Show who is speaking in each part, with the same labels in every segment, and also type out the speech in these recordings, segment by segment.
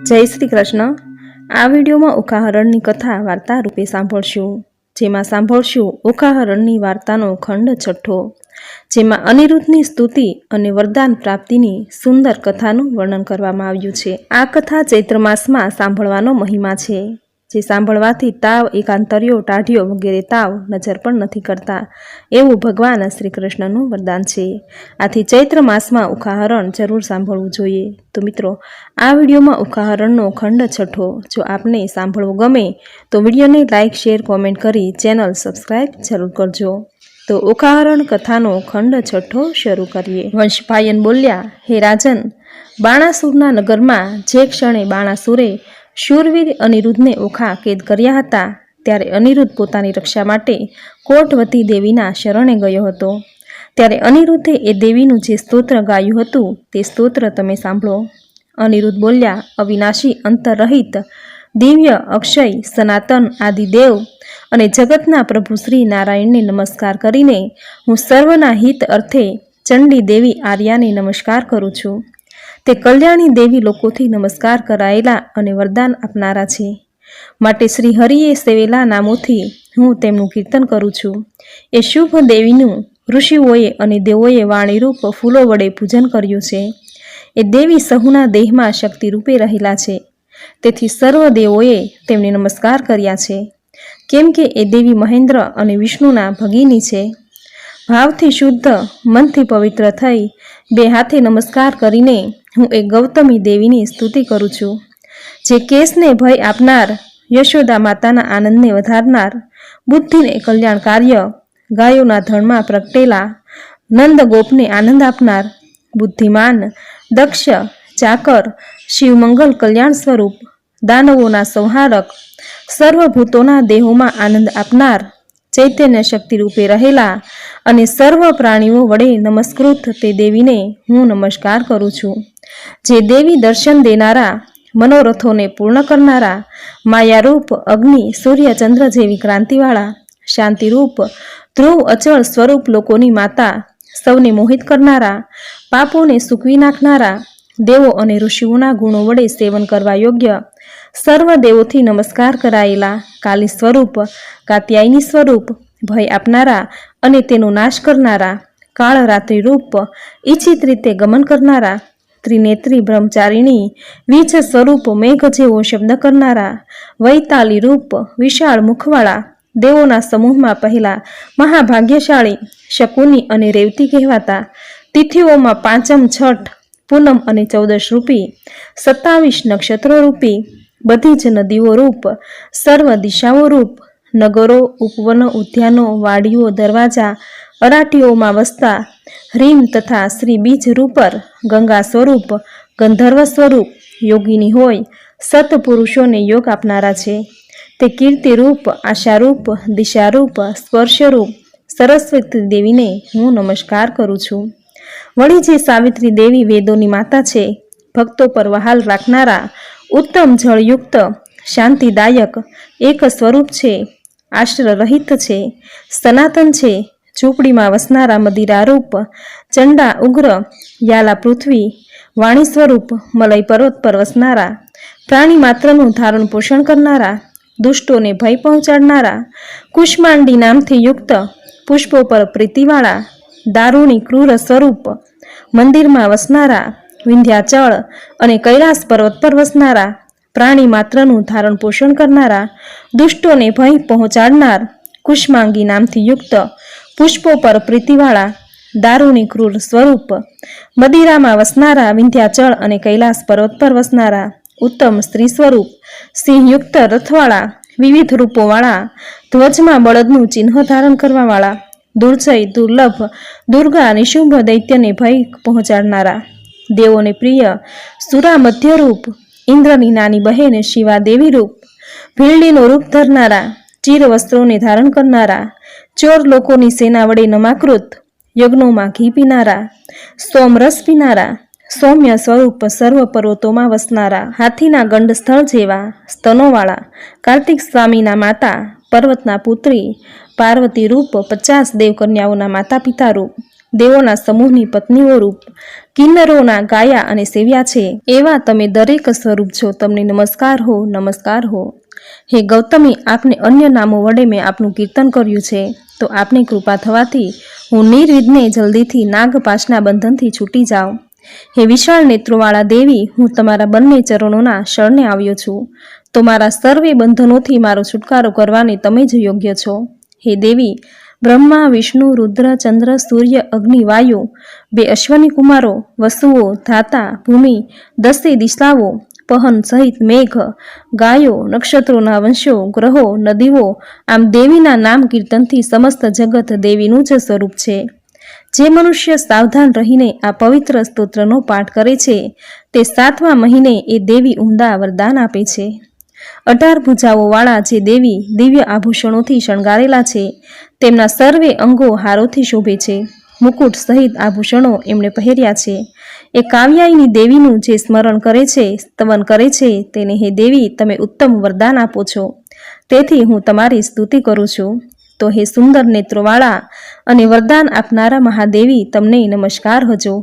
Speaker 1: જય શ્રી કૃષ્ણ। આ વિડીયોમાં ઉકાહરણની કથા વાર્તા રૂપે સાંભળશું, જેમાં સાંભળશું ઉકાહરણની વાર્તાનો ખંડ છઠ્ઠો, જેમાં અનિરુદ્ધની સ્તુતિ અને વરદાન પ્રાપ્તિની સુંદર કથાનું વર્ણન કરવામાં આવ્યું છે। આ કથા ચૈત્ર માસમાં સાંભળવાનો મહિમા છે, જે સાંભળવાથી તાવ, એકાંતર્યો, ટાઢિયો વગેરે તાવ નજર પણ નથી કરતા એવું ભગવાન શ્રી કૃષ્ણનું વરદાન છે। આથી ચૈત્ર માસમાં ઉકાહરણ જરૂર સાંભળવું જોઈએ। તો મિત્રો, આ વિડીયોમાં ઉકાહરણનો ખંડ છઠ્ઠો જો આપને સાંભળવું ગમે તો વિડીયોને લાઇક, શેર, કોમેન્ટ કરી ચેનલ સબસ્ક્રાઈબ જરૂર કરજો। તો ઉકાહરણ કથાનો ખંડ છઠ્ઠો શરૂ કરીએ। વંશપાયન બોલ્યા, હે રાજન, બાણાસુરના નગરમાં જે ક્ષણે બાણાસુરે શૂરવીર અનિરુદ્ધને ઓખા કેદ કર્યા હતા, ત્યારે અનિરુદ્ધ પોતાની રક્ષા માટે કોટવતી દેવીના શરણે ગયો હતો। ત્યારે અનિરુદ્ધે એ દેવીનું જે સ્તોત્ર ગાયું હતું તે સ્તોત્ર તમે સાંભળો। અનિરુદ્ધ બોલ્યા, અવિનાશી, અંતરરહિત, દિવ્ય, અક્ષય, સનાતન, આદિદેવ અને જગતના પ્રભુ શ્રી નારાયણને નમસ્કાર કરીને હું સર્વના હિત અર્થે ચંડી દેવી આર્યાને નમસ્કાર કરું છું। તે કલ્યાણી દેવી લોકોથી નમસ્કાર કરાયેલા અને વરદાન આપનારા છે, માટે શ્રી હરિએ સેવેલા નામોથી હું તેમનું કીર્તન કરું છું। એ શુભ દેવીનું ઋષિઓએ અને દેવોએ વાણીરૂપ ફૂલો વડે પૂજન કર્યું છે। એ દેવી સહુના દેહમાં શક્તિ રૂપે રહેલા છે, તેથી સર્વ દેવોએ તેમને નમસ્કાર કર્યા છે, કેમ કે એ દેવી મહેન્દ્ર અને વિષ્ણુના ભગીની છે। ભાવથી શુદ્ધ, મનથી પવિત્ર થઈ બે હાથે નમસ્કાર કરીને હું એ ગૌતમી દેવીની સ્તુતિ કરું છું, જે કેસને ભય આપનાર, યશોદા માતાના આનંદને વધારનાર, બુદ્ધિને કલ્યાણકાર્ય, ગાયોના ધણમાં પ્રગટેલા, નંદગોપને આનંદ આપનાર, બુદ્ધિમાન, દક્ષ, ચાકર, શિવમંગલ કલ્યાણ સ્વરૂપ, દાનવોના સંહારક, સર્વભૂતોના દેહોમાં આનંદ આપનાર, ચૈતન્ય શક્તિ રૂપે રહેલા અને સર્વ પ્રાણીઓ વડે નમસ્કૃત તે દેવીને હું નમસ્કાર કરું છું, જે દેવી દર્શન દેનારા, મનોરથોને પૂર્ણ કરનારા, માયારૂપ, અગ્નિ, સૂર્ય, ચંદ્ર જેવી ક્રાંતિવાળા, શાંતિરૂપ, ધ્રુવ, અચળ સ્વરૂપ, લોકોની માતા, સૌને મોહિત કરનારા, પાપોને સૂકવી નાખનારા, દેવો અને ઋષિઓના ગુણો વડે સેવન કરવા યોગ્ય, સર્વ દેવોથી નમસ્કાર કરાયેલા, કાલી સ્વરૂપ, કાત્યાયની સ્વરૂપ, ભય આપનારા અને તેનો નાશ કરનારા, કાળ રાત્રિ રૂપ, ઈચ્છિત રીતે ગમન કરનારા, ત્રિનેત્રી બ્રહ્મચારિણી, વીજ સ્વરૂપ, મેઘ જેવો શબ્દ કરનારા, વૈતાલી રૂપ, વિશાળ મુખવાળા, દેવોના સમૂહમાં પહેલા મહાભાગ્યશાળી, શકુની અને રેવતી કહેવાતા, તિથિઓમાં પાંચમ, છઠ, પૂનમ અને ચૌદશ રૂપી, 27 નક્ષત્રો રૂપી, બધી જ નદીઓ રૂપ, સર્વ દિશાઓ રૂપ, નગરો, ઉપવનો, ઉદ્યાનો, વાડીઓ, દરવાજા, અરાટીઓમાં વસતા, રીમ તથા શ્રી બીજ રૂપર, ગંગા સ્વરૂપ, ગંધર્વ સ્વરૂપ, યોગીની હોય, સત્પુરુષોને યોગ આપનારા છે। તે કીર્તિરૂપ, આશારૂપ, દિશારૂપ, સ્પર્શરૂપ સરસ્વતી દેવીને હું નમસ્કાર કરું છું। વળી જે સાવિત્રી દેવી વેદોની માતા છે, ભક્તો પર વહાલ રાખનારા, ઉત્તમ જળયુક્ત, શાંતિદાયક, એક સ્વરૂપ છે, આશ્ર રહિત છે, સનાતન છે, ઝૂંપડીમાં વસનારા, મદિરારૂપ, ચંડા, ઉગ્ર, યાલા પૃથ્વી, વાણી સ્વરૂપ, મલય પર્વત પર વસનારા, પ્રાણી માત્રનું ધારણ પોષણ કરનારા, દુષ્ટોને ભય પહોંચાડનારા, કુષ્માંડી નામથી યુક્ત, પુષ્પો પર પ્રીતિવાળા, દારૂણી ક્રૂર સ્વરૂપ, મંદિરમાં વસનારા, વિંધ્યાચળ અને કૈલાસ પર્વત પર વસનારા, પ્રાણી માત્રનું ધારણ પોષણ કરનારા, દુષ્ટોને ભય પહોંચાડનાર, કુષ્માંગી નામથી યુક્ત, પુષ્પો પર પ્રીતિવાળા, દારૂણી ક્રૂર સ્વરૂપ, મદિરામાં વસનારા, વિંધ્યાચળ અને કૈલાસ પર્વત પર વસનારા, ઉત્તમ સ્ત્રી સ્વરૂપ, સિંહયુક્ત રથવાળા, વિવિધ રૂપોવાળા, ધ્વજમાં બળદનું ચિહ્ન ધારણ કરવાવાળા, દુર્જય, દુર્લભ, દુર્ગા, નિશુંભ દૈત્યને ભય પહોંચાડનારા, દેવોને પ્રિય, સુરા મધ્યરૂપ, ઇન્દ્રની નાની બહેન શિવા દેવી રૂપ, ભીલડીનું રૂપ ધરનારા, ચીર વસ્ત્રોને ધારણ કરનારા, ચોર લોકોની સેના વડે નમાકૃત, યજ્ઞોમાં ઘી પીનારા, સોમરસ પીનારા, સૌમ્ય સ્વરૂપ, સર્વ પર્વતોમાં વસનારા, હાથીના ગંડ સ્થળ જેવા સ્તનોવાળા, કાર્તિક સ્વામીના માતા, પર્વતના પુત્રી, પાર્વતી રૂપ, 50 દેવકન્યાઓના માતા પિતા રૂપ, દેવોના સમૂહની પત્નીઓ રૂપ, કિન્નરોના ગાયા અને સેવ્યા છે એવા તમે દરેક સ્વરૂપ છો, તમને નમસ્કાર હો, નમસ્કાર હો. હે ગૌતમી, આપને અન્ય નામો વડે મેં આપનું કીર્તન કર્યું છે, તો આપની કૃપા થવાથી હું નિર્વિઘ્ને જલ્દીથી નાગપાશના બંધનથી છૂટી જાઉં. હે વિશાળ નેત્રોવાળા દેવી, હું તમારા બંને ચરણોના શરણે આવ્યો છું, તો મારા સર્વે બંધનોથી મારો છુટકારો કરવાને તમે જ યોગ્ય છો. હે દેવી, બ્રહ્મા, વિષ્ણુ, રુદ્ર, ચંદ્ર, સૂર્ય, અગ્નિ, વાયુ, 2 અશ્વની કુમારો, વસુઓ, ધાતા, ભૂમિ, 10 દિશાઓ, પહન સહિત મેઘ, ગાયો, નક્ષત્રોના વંશો, ગ્રહો, નદીઓ, આમ દેવીના નામ કીર્તનથી સમસ્ત જગત દેવીનું જ સ્વરૂપ છે. જે મનુષ્ય સાવધાન રહીને આ પવિત્ર સ્તોત્રનો પાઠ કરે છે, તે 7મા મહિને એ દેવી ઉમદા વરદાન આપે છે. 18 ભુજાઓવાળા જે દેવી દિવ્ય આભૂષણોથી શણગારેલા છે, તેમના સર્વે અંગો હારોથી શોભે છે. મુકુટ સહિત આભૂષણો એમણે પહેર્યા છે. એ કાવ્યાયની દેવીનું જે સ્મરણ કરે છે, સ્તવન કરે છે, તેને હે દેવી તમે ઉત્તમ વરદાન આપો છો, તેથી હું તમારી સ્તુતિ કરું છું. તો હે સુંદર નેત્રોવાળા અને વરદાન આપનારા મહાદેવી, તમને નમસ્કાર હજો.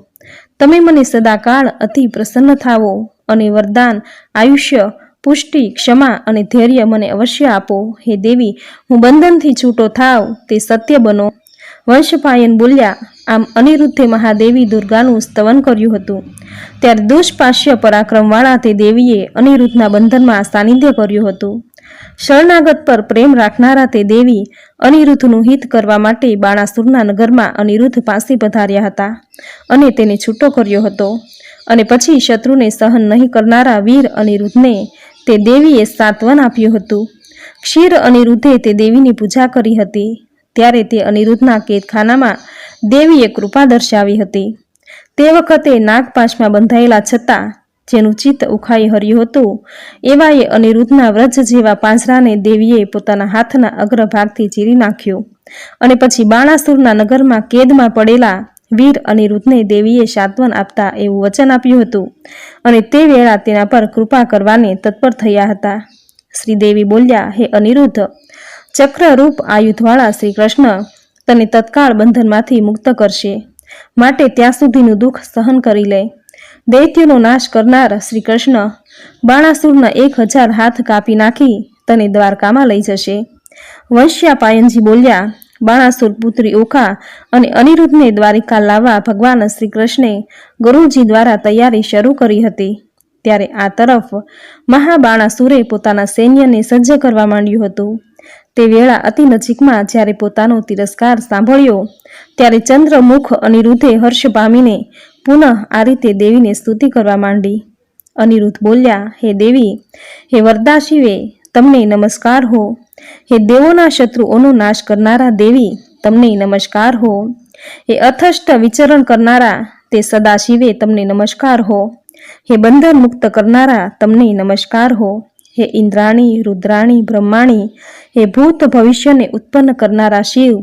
Speaker 1: તમે મને સદાકાળ અતિ પ્રસન્ન થાવો અને વરદાન, આયુષ્ય, પુષ્ટિ, ક્ષમા અને ધૈર્ય મને અવશ્ય આપો. હે દેવી, હું બંધનથી છૂટો થાવ તે સત્ય બનો. વંશપાયન બોલ્યા. આમ અનિરુદ્ધે મહાદેવી દુર્ગાનું સ્તવન કર્યું હતું. ત્યારે દુષ્પાશ્ય પરાક્રમવાળા તે દેવીએ અનિરુદ્ધના બંધનમાં સાનિધ્ય કર્યું હતું. શરણાગત પર પ્રેમ રાખનારા તે દેવી અનિરુદ્ધનું હિત કરવા માટે બાણાસુરના નગરમાં અનિરુદ્ધ પાસે પધાર્યા હતા અને તેને છૂટો કર્યો હતો. અને પછી શત્રુને સહન નહીં કરનારા વીર અનિરુદ્ધને તે દેવીએ સાંત્વન આપ્યું હતું. ક્ષીર અનિરુદ્ધે તે દેવીની પૂજા કરી હતી. ત્યારે તે અનિરુદ્ધના કેદખાનામાં દેવીએ કૃપા દર્શાવી હતી. તે વખતે નાગપાશમાં બંધાયેલા છતાં જેનું ચિત્ત ઉખાઈ હર્યું હતું, એવાએ અનિરુદ્ધના વ્રજ જેવા પાંજરાને દેવીએ પોતાના હાથના અગ્રભાગથી ચીરી નાખ્યું. અને પછી બાણાસુરના નગરમાં કેદમાં પડેલા વીર અનિરુદ્ધને દેવીએ સાંત્વન આપતા એવું વચન આપ્યું હતું અને તે વેળા તેના પર કૃપા કરવાને તત્પર થયા હતા. શ્રીદેવી બોલ્યા, હે અનિરુદ્ધ, ચક્રરૂપ આયુધવાળા શ્રી કૃષ્ણ તને તત્કાળ બંધનમાંથી મુક્ત કરશે, માટે ત્યાં સુધીનું દુઃખ સહન કરી લે. દૈત્યનો નાશ કરનાર શ્રી કૃષ્ણ બાણાસુરના 1000 હાથ કાપી નાખી તને દ્વારકામાં લઈ જશે. વંશ્યાપાયનજી બોલ્યા, બાણાસુર પુત્રી ઓખા અને અનિરુદ્ધને દ્વારિકા લાવવા ભગવાન શ્રી કૃષ્ણે ગુરુજી દ્વારા તૈયારી શરૂ કરી હતી. ત્યારે આ તરફ મહાબાણાસુરે પોતાના સૈન્યને સજ્જ કરવા માંડ્યું હતું. તે વેળા અતિ નજીકમાં જ્યારે પોતાનો તિરસ્કાર સાંભળ્યો, ત્યારે ચંદ્રમુખ અનિરુદ્ધે હર્ષ પામીને પુનઃ આ રીતે દેવીને સ્તુતિ કરવા માંડી. અનિરુદ્ધ બોલ્યા, હે દેવી, હે વરદાશિવે, તમને નમસ્કાર હો. હે દેવોના શત્રુઓનો નાશ કરનારા દેવી, તમને નમસ્કાર હો. હે અથષ્ટ વિચરણ કરનારા તે સદાશિવે, તમને નમસ્કાર હો. હે બંધન મુક્ત કરનારા, તમને નમસ્કાર હો. હે ઇન્દ્રાણી, રુદ્રાણી, બ્રહ્માણી, હે ભૂત ભવિષ્યને ઉત્પન્ન કરનારા શિવ,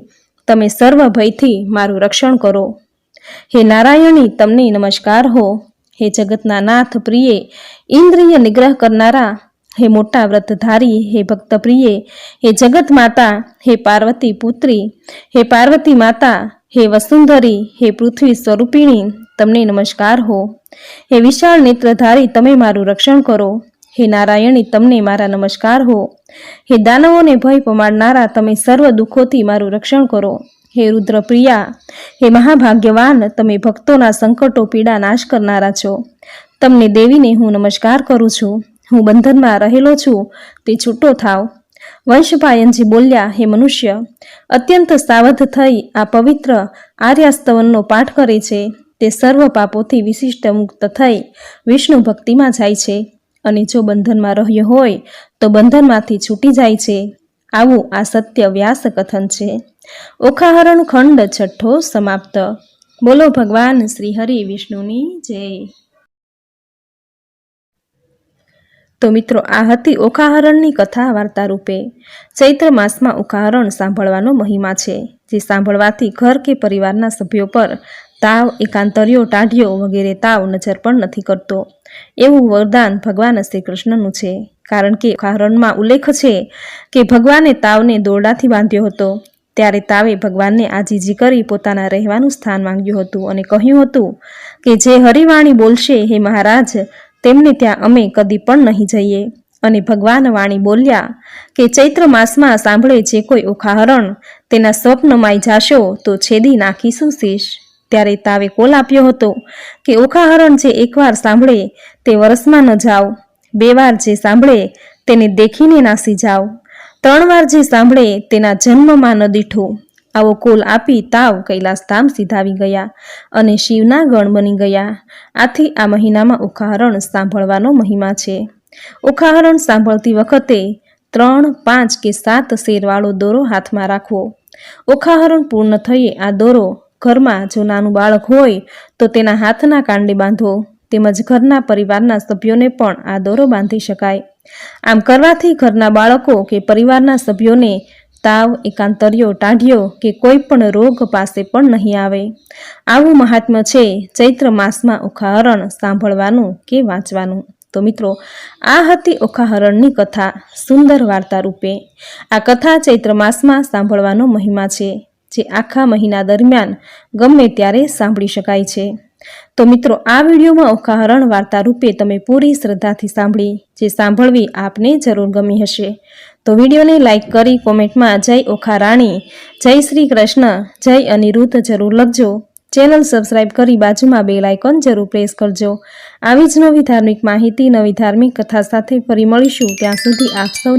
Speaker 1: તમે સર્વ ભયથી મારું રક્ષણ કરો. હે નારાયણી, તમને નમસ્કાર હો. હે જગતના નાથ પ્રિયે, ઇન્દ્રિય નિગ્રહ કરનારા, હે મોટા વ્રતધારી, હે ભક્ત પ્રિયે, હે જગત માતા, હે પાર્વતી પુત્રી, હે પાર્વતી માતા, હે વસુંધરી, હે પૃથ્વી સ્વરૂપિણી, તમને નમસ્કાર હો. હે વિશાળ નેત્રધારી, તમે મારું રક્ષણ કરો. હે નારાયણી, તમને મારા નમસ્કાર હો. હે દાનવોને ભય પમાડનારા, તમે સર્વ દુઃખોથી મારું રક્ષણ કરો. હે રુદ્રપ્રિયા, હે મહાભાગ્યવાન, તમે ભક્તોના સંકટો પીડા નાશ કરનારા છો. તમને દેવીને હું નમસ્કાર કરું છું. હું બંધનમાં રહેલો છું, તે છૂટો થાવ. વંશપાયનજી બોલ્યા, હે મનુષ્ય, અત્યંત સાવધ થઈ આ પવિત્ર આર્યાસ્તવનનો પાઠ કરે છે, તે સર્વ પાપોથી વિશિષ્ટ મુક્ત થઈ વિષ્ણુ ભક્તિમાં જાય છે અને જો બંધનમાં રહ્યો હોય તો બંધનમાંથી છૂટી જાય છે. આવું આ સત્ય વ્યાસ કથન છે. ઓખાહરણ ખંડ 6 સમાપ્ત. બોલો ભગવાન શ્રી હરિ વિષ્ણુની જય. તો મિત્રો, આ હતી ઓખાહરણની કથા વાર્તા રૂપે. ચૈત્ર માસમાં ઓખાહરણ સાંભળવાનો મહિમા છે, જે સાંભળવાથી ઘર કે પરિવારના સભ્યો પર તાવ, એકાંતર્યો, ટાઢિયો વગેરે તાવ નજર પણ નથી કરતો. એવું વરદાન ભગવાન શ્રી કૃષ્ણનું છે. કારણ કે ઓખાહરણમાં ઉલ્લેખ છે કે ભગવાને તાવને દોરડાથી બાંધ્યો હતો. ત્યારે તાવે ભગવાનને આજીજી કરી પોતાના રહેવાનું સ્થાન માંગ્યું હતું અને કહ્યું હતું કે જે હરિવાણી બોલશે હે મહારાજ, તેમને ત્યાં અમે કદી પણ નહીં જઈએ. અને ભગવાન વાણી બોલ્યા કે ચૈત્ર માસમાં સાંભળે જે કોઈ ઓખાહરણ, તેના સ્વપ્નમાંય જાશો તો છેદી નાખીશું શીશ. ત્યારે તાવે કોલ આપ્યો હતો કે ઓખાહરણ જે એકવાર સાંભળે તે વરસમાં ન જાઓ, 2 વાર જે સાંભળે તેને દેખીને નાસી જાઓ, 3 વાર જે સાંભળે તેના જન્મમાં ન દીઠો. આવો કોલ આપી તાવ કૈલાસધામ સીધાવી ગયા અને શિવના ગણ બની ગયા. આથી આ મહિનામાં ઓખાહરણ સાંભળવાનો મહિમા છે. ઓખાહરણ સાંભળતી વખતે 3, 5 કે 7 શેરવાળો દોરો હાથમાં રાખવો. ઓખાહરણ પૂર્ણ થયે આ દોરો ઘરમાં જો નાનું બાળક હોય તો તેના હાથના કાંડે બાંધવો, તેમજ ઘરના પરિવારના સભ્યોને પણ આ દોરો બાંધી શકાય. આમ કરવાથી ઘરના બાળકો કે પરિવારના સભ્યોને તાવ, એકાંતરિયો, ટાઢિયો કે કોઈ પણ રોગ પાસે પણ નહીં આવે. આવું મહાત્મ્ય છે ચૈત્ર માસમાં ઓખાહરણ સાંભળવાનું કે વાંચવાનું. તો મિત્રો, આ હતી ઓખાહરણની કથા સુંદર વાર્તા રૂપે. આ કથા ચૈત્ર માસમાં સાંભળવાનો મહિમા છે, જે આખા મહિના દરમિયાન ગમે ત્યારે સાંભળી શકાય છે. તો મિત્રો, આ વિડીયોમાં ઓખાહરણ વાર્તા રૂપે તમે પૂરી શ્રદ્ધાથી સાંભળી, જે સાંભળવી આપને જરૂર ગમી હશે. તો વિડીયોને લાઇક કરી કોમેન્ટમાં જય ઓખારાણી, જય શ્રી કૃષ્ણ, જય અનિરુદ્ધ જરૂર લખજો. ચેનલ સબસ્ક્રાઇબ કરી બાજુમાં બેલ આઇકોન જરૂર પ્રેસ કરજો. આવી જ નવી ધાર્મિક માહિતી, નવી ધાર્મિક કથા સાથે ફરી મળીશું. ત્યાં સુધી આપ સૌ